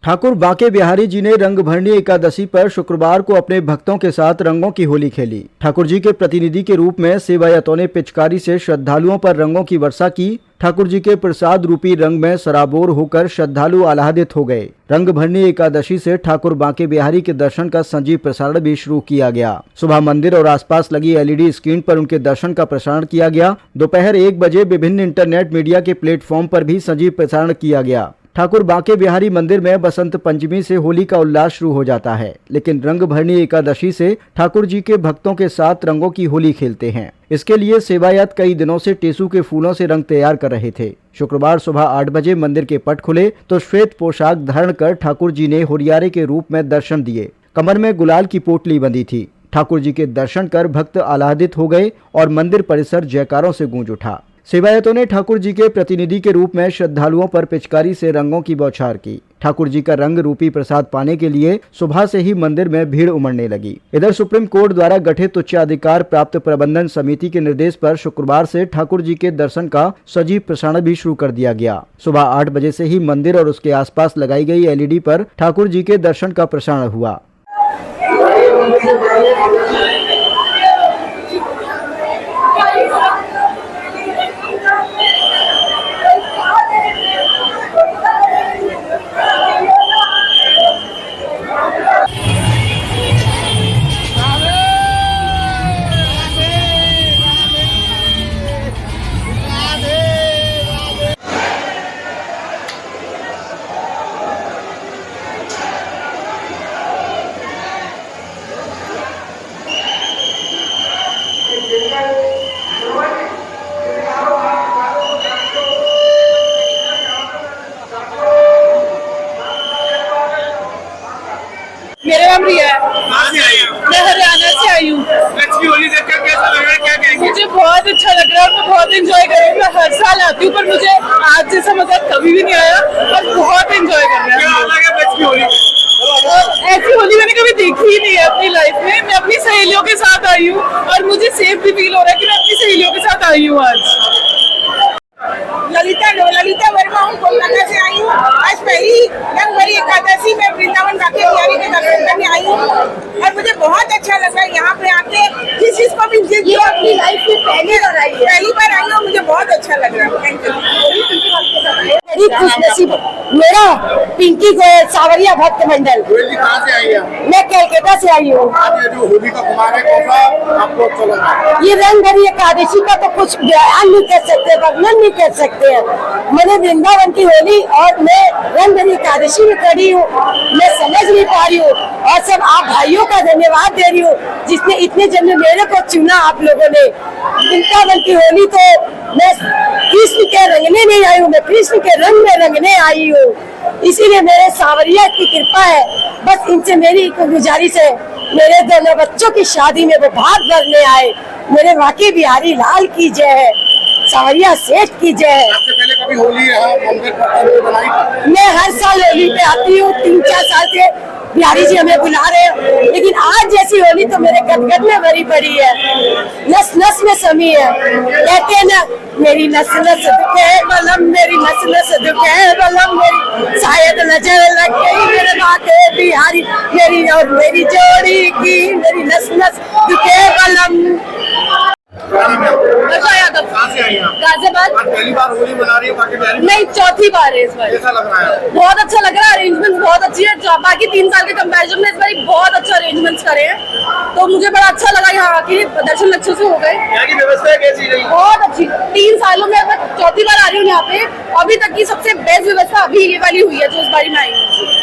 ठाकुर बांके बिहारी जी ने रंगभरनी एकादशी पर शुक्रवार को अपने भक्तों के साथ रंगों की होली खेली। ठाकुर जी के प्रतिनिधि के रूप में सेवायतों ने पिचकारी से श्रद्धालुओं पर रंगों की वर्षा की। ठाकुर जी के प्रसाद रूपी रंग में सराबोर होकर श्रद्धालु आह्लादित हो गए। रंगभरनी एकादशी से ठाकुर बांके बिहारी के दर्शन का सजीव प्रसारण भी शुरू किया गया। सुबह मंदिर और आसपास लगी एलईडी स्क्रीन पर उनके दर्शन का प्रसारण किया गया। दोपहर 1 बजे विभिन्न इंटरनेट मीडिया के प्लेटफॉर्म पर भी सजीव प्रसारण किया गया। ठाकुर बांके बिहारी मंदिर में बसंत पंचमी से होली का उल्लास शुरू हो जाता है, लेकिन रंगभरनी एकादशी से ठाकुर जी के भक्तों के साथ रंगों की होली खेलते हैं। इसके लिए सेवायत कई दिनों से टेसू के फूलों से रंग तैयार कर रहे थे। शुक्रवार सुबह 8 बजे मंदिर के पट खुले तो श्वेत पोशाक धारण कर ठाकुर जी ने होरियारे के रूप में दर्शन दिए। कमर में गुलाल की पोटली बंधी थी। ठाकुर जी के दर्शन कर भक्त आह्लादित हो गए और मंदिर परिसर जयकारों से गूंज उठा। सेवायतों ने ठाकुर जी के प्रतिनिधि के रूप में श्रद्धालुओं पर पिचकारी से रंगों की बौछार की। ठाकुर जी का रंग रूपी प्रसाद पाने के लिए सुबह से ही मंदिर में भीड़ उमड़ने लगी। इधर सुप्रीम कोर्ट द्वारा गठित उच्चाधिकार प्राप्त प्रबंधन समिति के निर्देश पर शुक्रवार से ठाकुर जी के दर्शन का सजीव प्रसारण भी शुरू कर दिया गया। सुबह 8 बजे से ही मंदिर और उसके आसपास लगाई गई एलईडी पर ठाकुर जी के दर्शन का प्रसारण हुआ। मेरा नाम रिया है। कहाँ से आई हो? मैं हरियाणा से आई हूँ। लक्ष्मी होली देखकर कैसा लग रहा है, क्या कहेंगे? मुझे बहुत अच्छा लग रहा है और मैं बहुत एंजॉय कर रही हूँ। मैं हर साल आती हूँ पर मुझे आज जैसा मजा कभी भी नहीं आया और बहुत एंजॉय कर रहा क्या हूँ। अलग है लक्ष्मी होली में? और ऐसी होली मैंने कभी देखी ही नहीं है अपनी लाइफ में। मैं अपनी सहेलियों के साथ आई हूँ और मुझे सेफ भी फील हो रहा है कि मैं अपनी सहेलियों के साथ आई हूँ आज। ललिता वर्मा हूँ, कोलकाता से आई हूँ। आज पहली रंगभरी एकादशी में वृंदावन बांके बिहारी के दर्शन करने आई हूँ और मुझे बहुत अच्छा लग रहा है यहाँ पे आके। जिस चीज को भी जो अपनी लाइफ में पहली बार आई हूँ, मुझे बहुत अच्छा लग रहा है। Thank you. बड़ी खुशनसीब मेरा पिंकी गोयल सावरिया भक्त मंडल। गोयल जी कहाँ से आई है? मैं कलकत्ता से आई हूँ। आज ये जो होली का कुमार है, कौन सा आपको अच्छा लग रहा है? ये रंगभरी एकादशी का तो कुछ बयान नहीं कर सकते, वर्णन नहीं कर सकते हैं। मैंने वृंदावन की होली और मैं रंगभरी एकादशी में खड़ी हूँ, मैं समझ नहीं पा रही हूँ और सब आप भाइयों का धन्यवाद दे रही हूँ जिसने इतने जन मेरे को चुना। आप लोगों ने वृंदावन की होली तो मैं कृष्ण के रंगने नहीं आई हूँ, मैं कृष्ण के रंग में रंगने आई हूँ। इसीलिए मेरे सावरिया की कृपा है। बस इनसे मेरी गुजारिश है, मेरे दोनों बच्चों की शादी में वो भाग भरने आए। मेरे बांके बिहारी लाल की जय है, सावरिया सेठ की जय है। आपसे पहले कभी होली यहाँ मंदिर पर बनाई थी? मैं हर साल होली पे आती हूँ, 3-4 साल से बिहारी जी हमें बुला रहे हैं, लेकिन आज जैसी होली तो मेरे गदगद में भरी पड़ी है, नस नस में समी है। कहते हैं ना, मेरी नस नस दुखे बलम, मेरी नस नस दुखे बलम, मेरी शायद नजर लग गई मेरे बांके बिहारी, मेरी और मेरी जोड़ी की, मेरी नस नस दुखे बलम। वर्षा यादव, कहाँ से आई हैं? गाजियाबाद। आज पहली बार होली मना रही है बांके बिहारी में? नहीं, चौथी बार है इस बार। कैसा लग रहा है? बहुत अच्छा लग रहा है, अरेंजमेंट बहुत अच्छी है। बाकी 3 साल के कंपैरिजन में इस बार बहुत अच्छा अरेंजमेंट्स करे हैं, तो मुझे बड़ा अच्छा लगा। यहाँ आके दर्शन अच्छे से हो गए। यहाँ की व्यवस्था कैसी रही? बहुत अच्छी। 3 सालों में मैं चौथी बार आ रही हूँ यहाँ पे। अभी तक की सबसे बेस्ट व्यवस्था अभी ये वाली हुई है जो इस बारी में आई है।